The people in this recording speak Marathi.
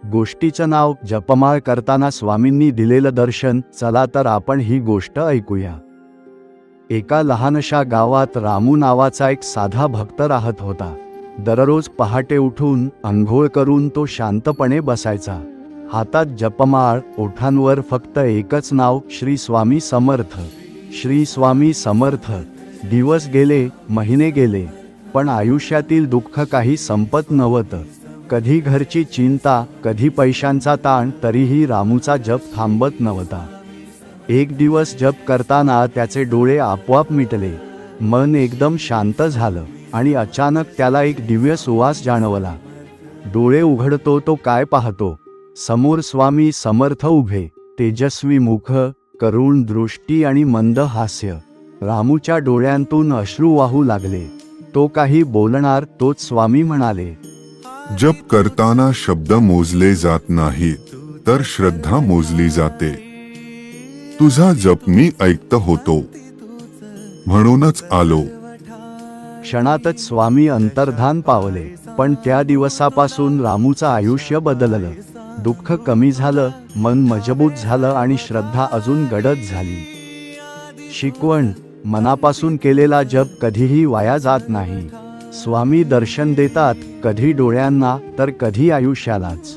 गोष्टीचं नाव जपमाळ करताना स्वामींनी दिलेलं दर्शन. चला तर आपण ही गोष्ट ऐकूया. एका लहानशा गावात रामू नावाचा एक साधा भक्त राहत होता. दररोज पहाटे उठून अंघोळ करून तो शांतपणे बसायचा. हातात जपमाळ, ओठांवर फक्त एकच नाव, श्री स्वामी समर्थ, श्री स्वामी समर्थ. दिवस गेले, महिने गेले, पण आयुष्यातील दुःख काही संपत नव्हतं. कधी घरची चिंता, कधी पैशांचा ताण, तरीही रामूचा जप थांबत नव्हता. एक दिवस जप करताना त्याचे डोळे आपोआप मिटले. मन एकदम शांत झालं आणि अचानक त्याला एक दिव्य सुवास जाणवला. डोळे उघडतो तो काय पाहतो? समोर स्वामी समर्थ उभे, तेजस्वी मुख, करुण दृष्टी आणि मंद हास्य. रामूच्या डोळ्यांतून अश्रू वाहू लागले. तो काही बोलणार तोच स्वामी म्हणाले, जप करताना शब्द मोजले जात नाहीत, तर श्रद्धा मोजली जाते. तुझा जप मी ऐकत होतो, म्हणूनच आलो. क्षणातच स्वामी अंतर्धान पावले. पण त्या दिवसापासून रामूचं आयुष्य बदललं. दुःख कमी झालं, मन मजबूत झालं आणि श्रद्धा अजून गडद झाली. शिकवण: मनापासून केलेला जप कधीही वाया जात नाही. स्वामी दर्शन देतात, कधी डोळ्यांना तर कधी आयुष्यालाच.